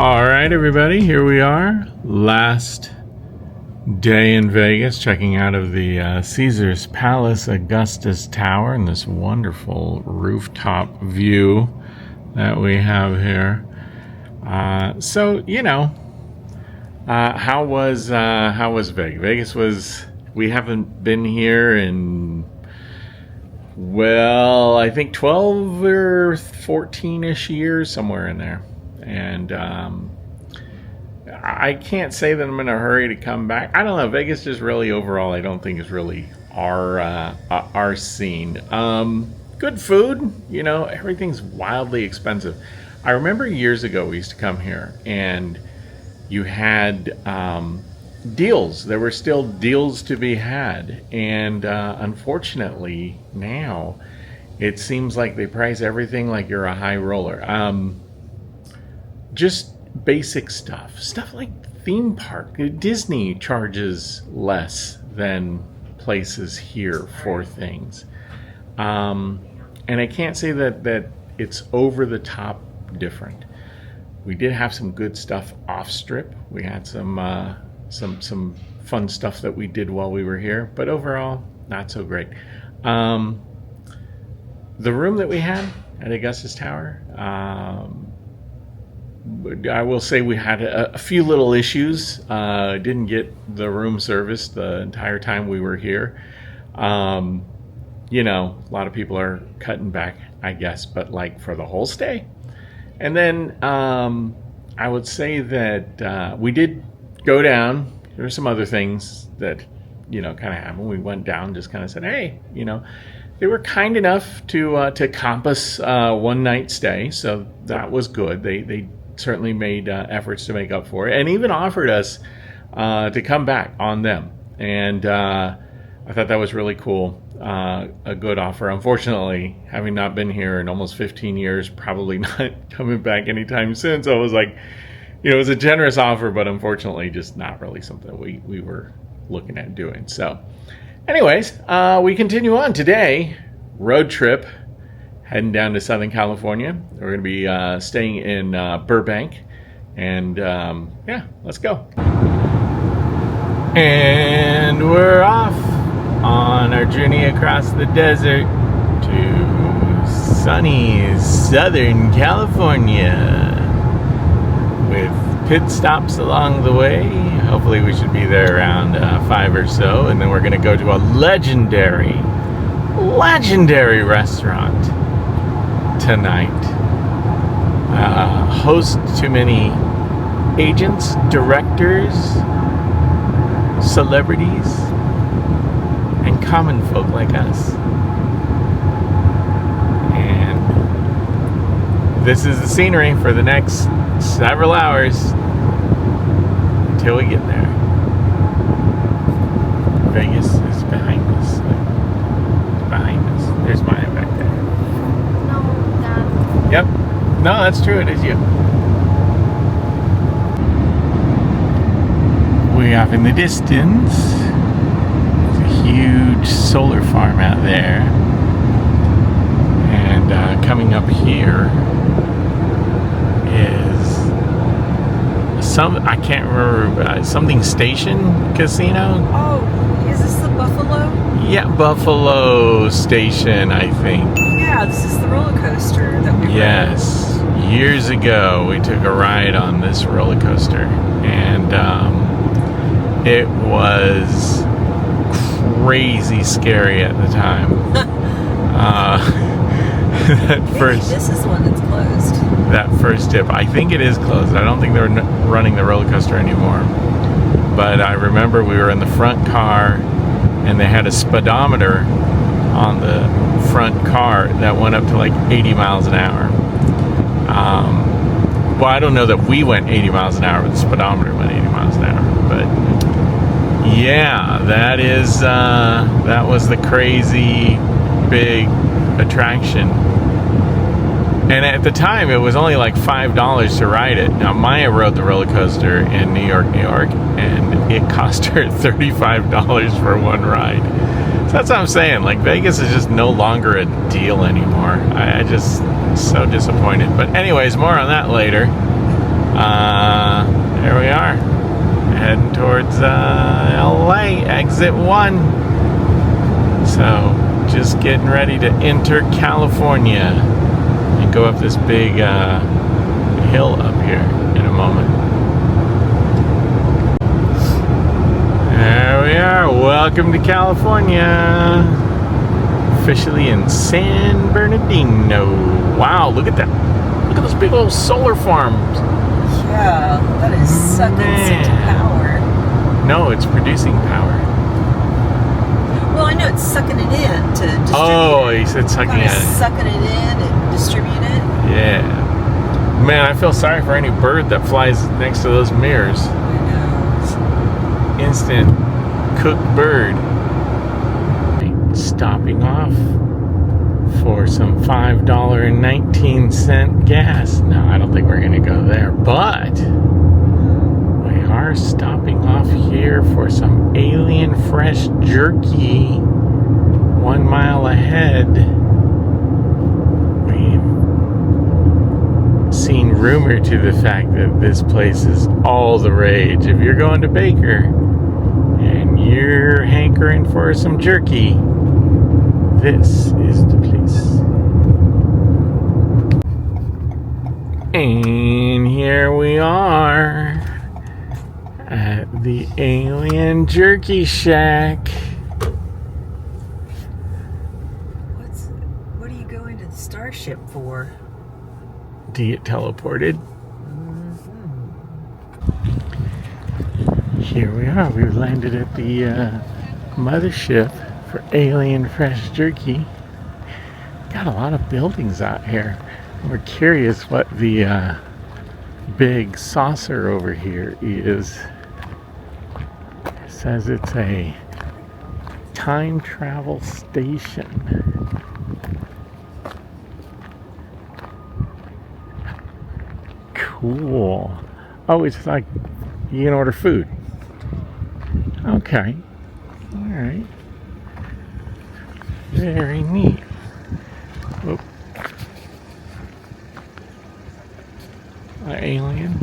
All right, everybody, here we are. Last day in Vegas, checking out of the Caesar's Palace Augustus Tower and this wonderful rooftop view that we have here. So, you know, how was Vegas? Vegas was, we haven't been here in, well, I think 12 or 14-ish years, somewhere in there. And I can't say that I'm in a hurry to come back. I don't know. Vegas just really overall, I don't think is really our scene. Good food, you know, everything's wildly expensive. I remember years ago we used to come here and you had deals. There were still deals to be had. And unfortunately now it seems like they price everything like you're a high roller. Just basic stuff like theme park. Disney charges less than places here for things. And I can't say that it's over the top different. We did have some good stuff off strip. We had some fun stuff that we did while we were here, but overall not so great. The room that we had at Augustus Tower, I will say we had a few little issues. Didn't get the room service the entire time we were here. You know, a lot of people are cutting back, I guess, but like for the whole stay. And then I would say that we did go down. There were some other things that, you know, kind of happened. We went down, just kind of said, hey, you know, they were kind enough to comp us one night stay. So that was good. They certainly made efforts to make up for it and even offered us to come back on them. And I thought that was really cool. A good offer. Unfortunately, having not been here in almost 15 years, probably not coming back anytime soon. So it was like, you know, it was a generous offer, but unfortunately just not really something we were looking at doing. So anyways, we continue on today. Road trip. Heading down to Southern California. We're going to be staying in Burbank. And yeah, let's go. And we're off on our journey across the desert to sunny Southern California with pit stops along the way. Hopefully we should be there around 5 or so. And then we're going to go to a legendary restaurant tonight. Host to many agents, directors, celebrities, and common folk like us. And this is the scenery for the next several hours until we get there. Vegas is behind us. There's Maya back there. Yep. No, that's true. It is you. Way off in the distance, there's a huge solar farm out there. And coming up here is I can't remember, something station casino? Oh, is this the Buffalo? Yeah, Buffalo Station, I think. Yeah, this is the roller coaster that we Yes. Years ago, we took a ride on this roller coaster. And it was crazy scary at the time. This is the one that's closed. That first tip, I think it is closed. I don't think they're running the roller coaster anymore. But I remember we were in the front car and they had a speedometer on the front car that went up to like 80 miles an hour. Well, I don't know that we went 80 miles an hour, but the speedometer went 80 miles an hour. But yeah, that was the crazy big attraction. And at the time, it was only like $5 to ride it. Now, Maya rode the roller coaster in New York, and it cost her $35 for one ride. So that's what I'm saying. Like, Vegas is just no longer a deal anymore. I just so disappointed. But anyways, more on that later. There we are, heading towards LA, exit 1. So just getting ready to enter California and go up this big hill up here in a moment. There we are. Welcome to California. Officially in San Bernardino. Wow, look at that. Look at those big old solar farms. Yeah, that is sucking such power. No, it's producing power. Well, I know it's sucking it in to distribute. Oh, he said sucking it. Sucking it in and distributing it. Yeah. Man, I feel sorry for any bird that flies next to those mirrors. I know. Instant cooked bird. Stopping off for some $5.19 gas. No, I don't think we're going to go there, but we are stopping off here for some Alien Fresh Jerky 1 mile ahead. We've seen rumor to the fact that this place is all the rage. If you're going to Baker and you're hankering for some jerky, this is the place. And here we are at the Alien Jerky Shack. What are you going to the Starship for? To get teleported. Here we are. We've landed at the mothership for Alien Fresh Jerky. Got a lot of buildings out here. We're curious what the big saucer over here is. It says it's a time travel station. Cool. Oh, it's like you can order food. Okay. All right. Very neat. Whoop. Alien.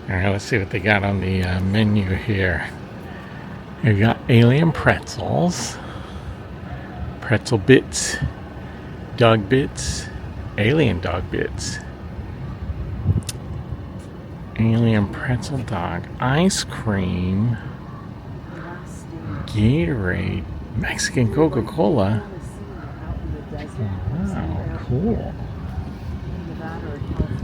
Alright, let's see what they got on the menu here. We've got alien pretzels, pretzel bits, dog bits, alien dog bits, alien pretzel dog, ice cream, Gatorade, Mexican Coca-Cola. Wow, cool.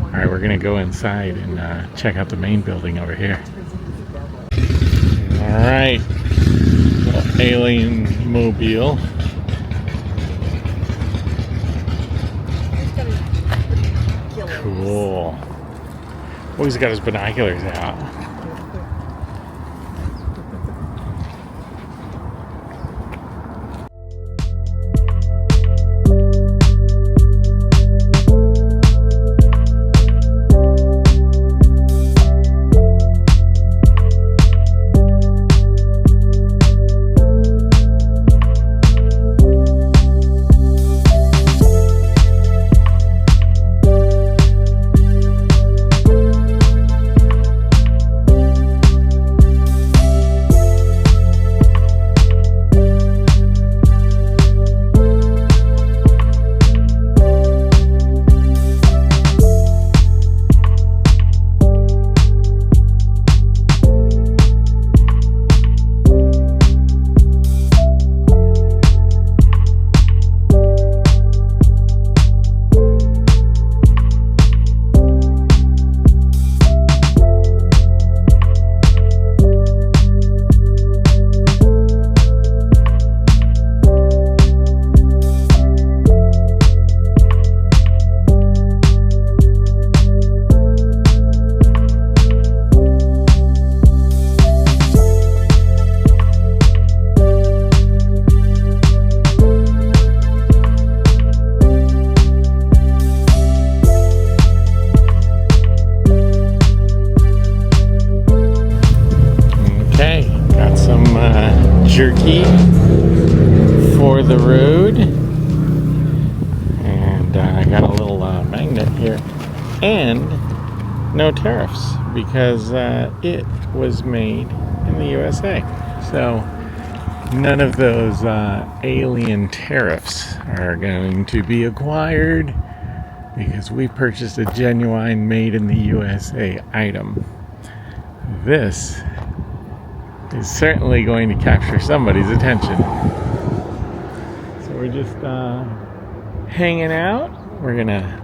Alright, we're gonna go inside and check out the main building over here. Alright, alien mobile. Cool. Oh, he's got his binoculars out. jerky for the road. And I got a little magnet here. And no tariffs because it was made in the USA. So none of those alien tariffs are going to be acquired because we purchased a genuine made in the USA item. This is certainly going to capture somebody's attention. So we're just hanging out. We're gonna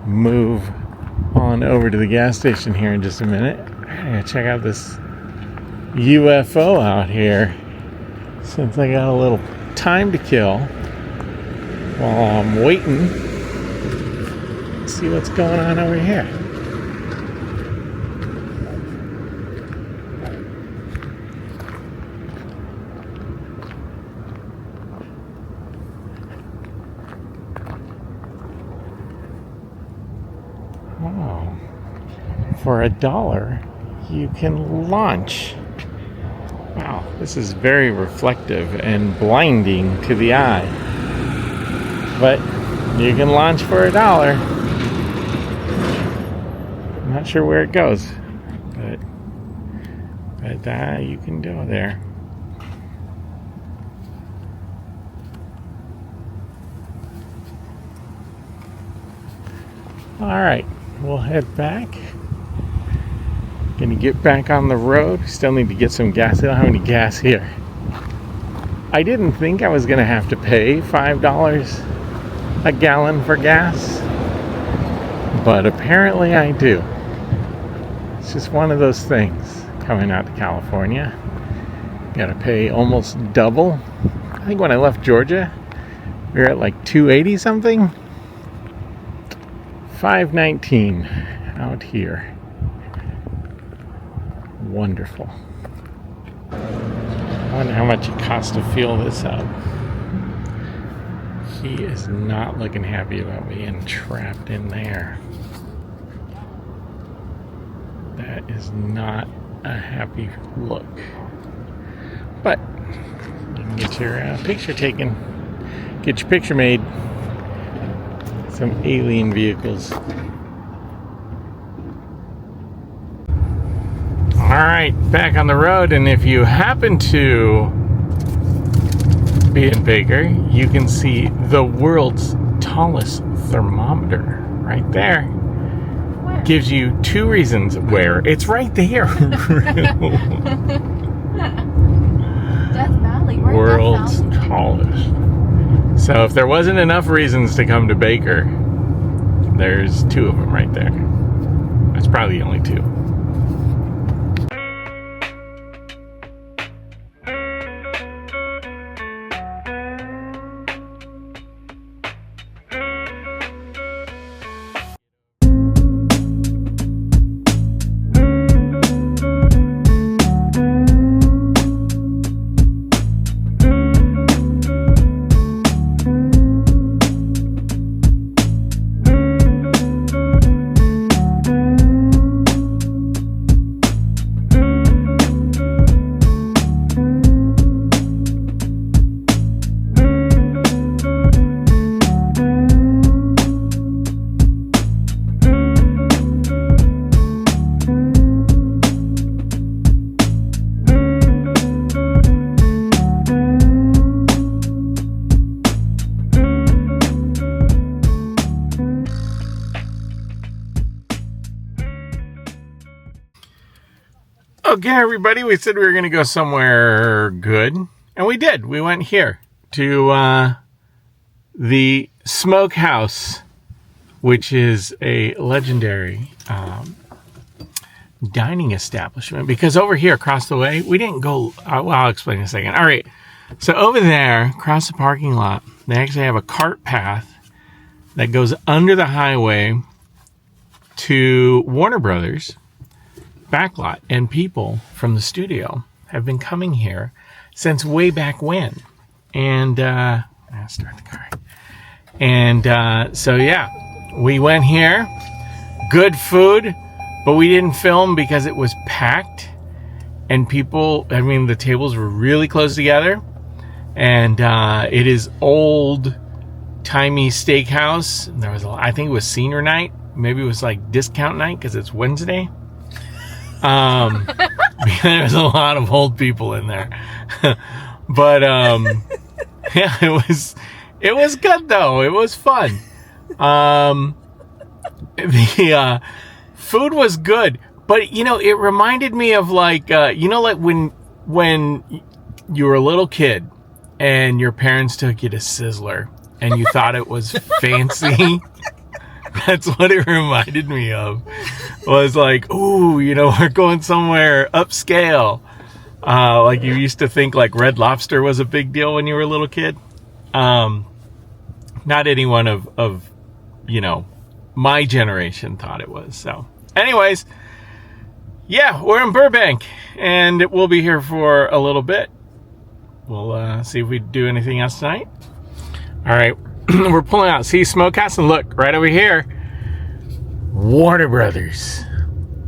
move on over to the gas station here in just a minute. I'm gonna check out this UFO out here since I got a little time to kill while I'm waiting. Let's see what's going on over here. Oh, for $1 you can launch. Wow, this is very reflective and blinding to the eye. But you can launch for $1. I'm not sure where it goes, but you can go there. All right, we'll head back. Gonna get back on the road. Still need to get some gas. I don't have any gas here. I didn't think I was gonna have to pay $5 a gallon for gas, but apparently I do. It's just one of those things coming out to California. Gotta pay almost double. I think when I left Georgia, we were at like $2.80 something. $5.19 out here. Wonderful. I wonder how much it costs to fill this up. He is not looking happy about being trapped in there. That is not a happy look. But you can get your picture taken. Get your picture made. Some alien vehicles. Alright, back on the road, and if you happen to be in Baker, you can see the world's tallest thermometer right there. Where? Gives you two reasons where. It's right there. Death Valley. Where World's Death Valley? tallest. So if there wasn't enough reasons to come to Baker, there's two of them right there. That's probably the only two. Okay, everybody, we said we were going to go somewhere good, and we did. We went here to the Smokehouse, which is a legendary dining establishment, because over here across the way, we didn't go, well, I'll explain in a second. All right, so over there, across the parking lot, they actually have a cart path that goes under the highway to Warner Brothers backlot, and people from the studio have been coming here since way back when. And I'll start the car. And so yeah, we went here. Good food, but we didn't film because it was packed. and people, I mean, the tables were really close together, and it is old-timey steakhouse. And there was, I think it was senior night. Maybe it was like discount night because it's Wednesday. There was a lot of old people in there. But yeah, it was good though. It was fun. The food was good, but it reminded me of like like when you were a little kid and your parents took you to Sizzler and you thought it was fancy. That's what it reminded me of. Was like, ooh, we're going somewhere upscale. Like you used to think like Red Lobster was a big deal when you were a little kid. Not anyone of my generation thought it was. So anyways, yeah, we're in Burbank and we'll be here for a little bit. We'll see if we do anything else tonight. All right. We're pulling out. See Smokehouse, and look right over here, Warner Brothers.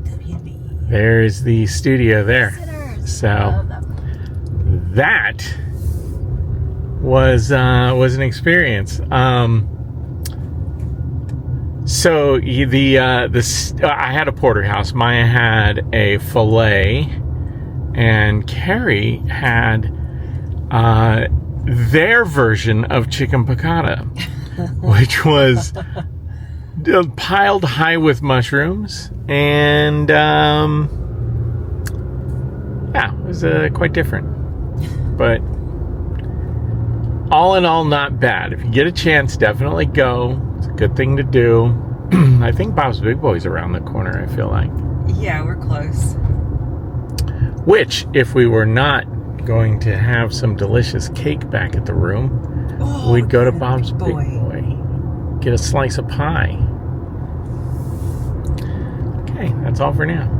WB. There's the studio there. Sinners. So Love them. that was an experience. So I had a porterhouse. Maya had a filet, and Carrie had their version of chicken piccata, which was piled high with mushrooms, and yeah, it was quite different, but all in all, not bad. If you get a chance, definitely go. It's a good thing to do. I think Bob's Big Boy's around the corner, I feel like. Yeah, we're close. Which, if we were not going to have some delicious cake back at the room, we'd go to Bob's Big Boy, get a slice of pie. Okay, that's all for now.